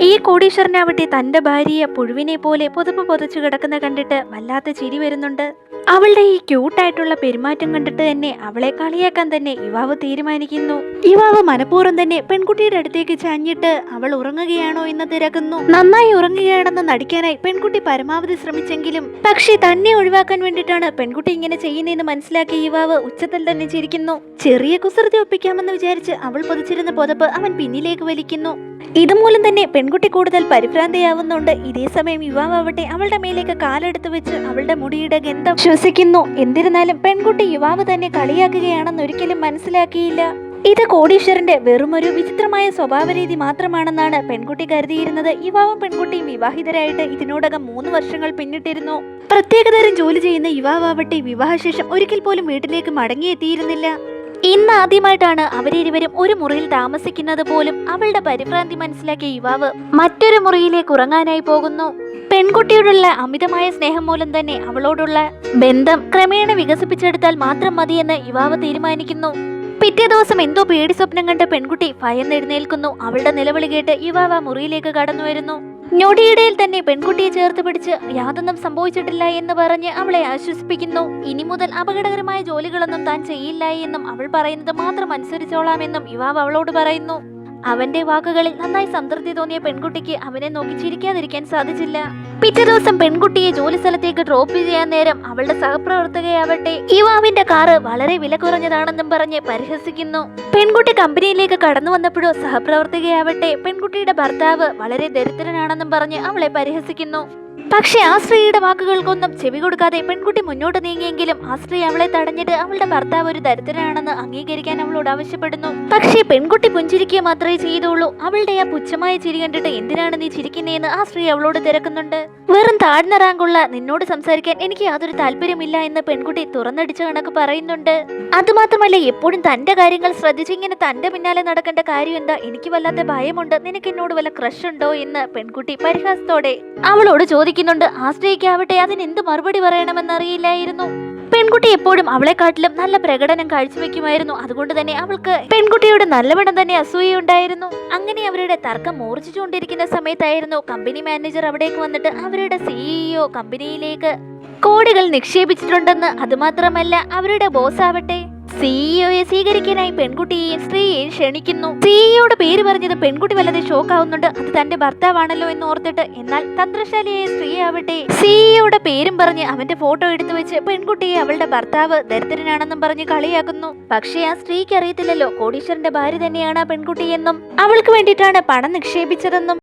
ഈ കോടീശ്വരനാവട്ടെ തന്റെ ഭാര്യയെ പുഴുവിനെ പോലെ പുതപ്പ് പൊതച്ചു കിടക്കുന്ന കണ്ടിട്ട് വല്ലാത്ത ചിരി വരുന്നുണ്ട്. അവളുടെ ഈ ക്യൂട്ടായിട്ടുള്ള പെരുമാറ്റം കണ്ടിട്ട് തന്നെ അവളെ കളിയാക്കാൻ തന്നെ യുവാവ് തീരുമാനിക്കുന്നു. യുവാവ് മനഃപൂർവ്വം തന്നെ പെൺകുട്ടിയുടെ അടുത്തേക്ക് ചാഞ്ഞിട്ട് അവൾ ഉറങ്ങുകയാണോ എന്ന് തിരക്കുന്നു. നന്നായി ഉറങ്ങുകയാണെന്ന് നടിക്കാനായി പെൺകുട്ടി പരമാവധി ശ്രമിച്ചെങ്കിലും പക്ഷേ തന്നെ ഒഴിവാക്കാൻ വേണ്ടിയിട്ടാണ് പെൺകുട്ടി ഇങ്ങനെ ചെയ്യുന്നതെന്ന് മനസ്സിലാക്കിയ യുവാവ് ഉച്ചത്തിൽ തന്നെ ചിരിക്കുന്നു. ചെറിയ കുസൃതി ഒപ്പിക്കാമെന്ന് വിചാരിച്ച് അവൾ പൊതിച്ചിരുന്ന പുതപ്പ് അവൻ പിന്നിലേക്ക് വലിക്കുന്നു. ഇതുമൂലം തന്നെ പെൺകുട്ടി കൂടുതൽ പരിഭ്രാന്തയാവുന്നുണ്ട്. ഇതേസമയം യുവാവട്ടെ അവളുടെ മേലേക്ക് കാലെടുത്ത് വെച്ച് അവളുടെ മുടിയുടെ ഗന്ധം ശ്വസിക്കുന്നു. എന്നിരുന്നാലും പെൺകുട്ടി യുവാവ് തന്നെ കളിയാക്കുകയാണെന്ന് ഒരിക്കലും മനസ്സിലാക്കിയില്ല. ഇത് കോടീശ്വരന്റെ വെറുമൊരു വിചിത്രമായ സ്വഭാവരീതി മാത്രമാണെന്നാണ് പെൺകുട്ടി കരുതിയിരുന്നത്. യുവാവും പെൺകുട്ടിയും വിവാഹിതരായിട്ട് ഇതിനോടകം 3 വർഷങ്ങൾ പിന്നിട്ടിരുന്നു. പ്രത്യേകതരം ജോലി ചെയ്യുന്ന യുവാവട്ടെ വിവാഹശേഷം ഒരിക്കൽ പോലും വീട്ടിലേക്ക് മടങ്ങിയെത്തിയിരുന്നില്ല. ഇന്ന് ആദ്യമായിട്ടാണ് അവരിരുവരും ഒരു മുറിയിൽ താമസിക്കുന്നത് പോലും. അവളുടെ പരിഭ്രാന്തി മനസ്സിലാക്കിയ യുവാവ് മറ്റൊരു മുറിയിലേക്ക് ഉറങ്ങാനായി പോകുന്നു. പെൺകുട്ടിയോടുള്ള അമിതമായ സ്നേഹം മൂലം തന്നെ അവളോടുള്ള ബന്ധം ക്രമേണ വികസിപ്പിച്ചെടുത്താൽ മാത്രം മതിയെന്ന് യുവാവ് തീരുമാനിക്കുന്നു. പിറ്റേ ദിവസം എന്തോ പേടി സ്വപ്നം കണ്ട പെൺകുട്ടി ഭയന്നെഴുന്നേൽക്കുന്നു. അവളുടെ നിലവിളി കേട്ട് യുവാവ് മുറിയിലേക്ക് കടന്നു വരുന്നു. ഞൊടിയിടയിൽ തന്നെ പെൺകുട്ടിയെ ചേർത്ത് പിടിച്ച് യാതൊന്നും സംഭവിച്ചിട്ടില്ല എന്ന് പറഞ്ഞ് അവളെ ആശ്വസിപ്പിക്കുന്നു. ഇനി മുതൽ അപകടകരമായ ജോലികളൊന്നും താൻ ചെയ്യില്ല എന്നും അവൾ പറയുന്നത് മാത്രം അനുസരിച്ചോളാമെന്നും യുവാവ് അവളോട് പറയുന്നു. അവന്റെ വാക്കുകളിൽ നന്നായി സംതൃപ്തി തോന്നിയ പെൺകുട്ടിക്ക് അവനെ നോക്കി ചിരിക്കാതിരിക്കാൻ സാധിച്ചില്ല. പിറ്റേ ദിവസം പെൺകുട്ടിയെ ജോലി സ്ഥലത്തേക്ക് ഡ്രോപ്പ് ചെയ്യാൻ നേരം അവളുടെ സഹപ്രവർത്തകയാവട്ടെ യുവാവിന്റെ കാറ് വളരെ വില കുറഞ്ഞതാണെന്നും പറഞ്ഞ് പരിഹസിക്കുന്നു. പെൺകുട്ടി കമ്പനിയിലേക്ക് കടന്നു വന്നപ്പോഴോ സഹപ്രവർത്തകയാവട്ടെ പെൺകുട്ടിയുടെ ഭർത്താവ് വളരെ ദരിദ്രനാണെന്നും പറഞ്ഞ് അവളെ പരിഹസിക്കുന്നു. പക്ഷെ ആ സ്ത്രീയുടെ വാക്കുകൾക്കൊന്നും ചെവി കൊടുക്കാതെ പെൺകുട്ടി മുന്നോട്ട് നീങ്ങിയെങ്കിലും ആ സ്ത്രീ അവളെ തടഞ്ഞിട്ട് അവളുടെ ഭർത്താവ് ഒരു ദരിദ്രനാണെന്ന് അംഗീകരിക്കാൻ അവളോട് ആവശ്യപ്പെടുന്നു. പക്ഷേ പെൺകുട്ടി പുഞ്ചിരിക്കുക മാത്രമേ ചെയ്തുള്ളൂ. അവളുടെ ആ പുച്ഛമായ ചിരി കണ്ടിട്ട് എന്തിനാണ് നീ ചിരിക്കുന്നതെന്ന് ആ സ്ത്രീ അവളോട് തിരക്കുന്നുണ്ട്. വെറും താഴ്ന്ന റാങ്കുള്ള നിന്നോട് സംസാരിക്കാൻ എനിക്ക് യാതൊരു താല്പര്യമില്ല എന്ന് പെൺകുട്ടി തുറന്നടിച്ച കണക്ക് പറയുന്നുണ്ട്. അതുമാത്രമല്ല എപ്പോഴും തന്റെ കാര്യങ്ങൾ ശ്രദ്ധിച്ച് ഇങ്ങനെ തന്റെ പിന്നാലെ നടക്കേണ്ട കാര്യം എന്താ? എനിക്ക് വല്ലാത്ത ഭയമുണ്ട്. നിനക്ക് എന്നോട് വല്ല ക്രഷ് ഉണ്ടോ എന്ന് പെൺകുട്ടി പരിഹാസത്തോടെ അവളോട് ചോദിക്കുന്നുണ്ട്. ആ സ്ത്രീക്കാവട്ടെ അതിനെന്ത് മറുപടി പറയണമെന്നറിയില്ലായിരുന്നു. പെൺകുട്ടി എപ്പോഴും അവളെക്കാട്ടിലും നല്ല പ്രകടനം കാഴ്ചവെക്കുമായിരുന്നു. അതുകൊണ്ട് തന്നെ അവൾക്ക് പെൺകുട്ടിയോട് നല്ലവണ്ണം തന്നെ അസൂയുണ്ടായിരുന്നു. അങ്ങനെ അവരുടെ തർക്കം മൂർച്ഛിച്ചുകൊണ്ടിരിക്കുന്ന സമയത്തായിരുന്നു കമ്പനി മാനേജർ അവിടേക്ക് വന്നിട്ട് അവരുടെ CEO കമ്പനിയിലേക്ക് കോടികൾ നിക്ഷേപിച്ചിട്ടുണ്ടെന്ന്, അതുമാത്രമല്ല അവരുടെ ബോസ് ആവട്ടെ സിഇഒയെ സ്വീകരിക്കാനായി പെൺകുട്ടിയെയും സ്ത്രീയെയും ക്ഷണിക്കുന്നു. സിഇഒയുടെ പേര് പറഞ്ഞത് പെൺകുട്ടി വല്ലാതെ ഷോക്ക് ആവുന്നുണ്ട്. അത് തന്റെ ഭർത്താവാണല്ലോ എന്ന് ഓർത്തിട്ട്. എന്നാൽ തന്ത്രശാലിയായ സ്ത്രീ ആവട്ടെ സിഇഒയുടെ പേരും പറഞ്ഞ് അവന്റെ ഫോട്ടോ എടുത്തു വെച്ച് പെൺകുട്ടിയെ അവളുടെ ഭർത്താവ് ദരിദ്രനാണെന്നും പറഞ്ഞ് കളിയാക്കുന്നു. പക്ഷേ ആ സ്ത്രീക്ക് അറിയത്തില്ലല്ലോ കോടീശ്വരന്റെ ഭാര്യ തന്നെയാണ് ആ പെൺകുട്ടിയെന്നും അവൾക്ക് വേണ്ടിയിട്ടാണ് പണം നിക്ഷേപിച്ചതെന്നും.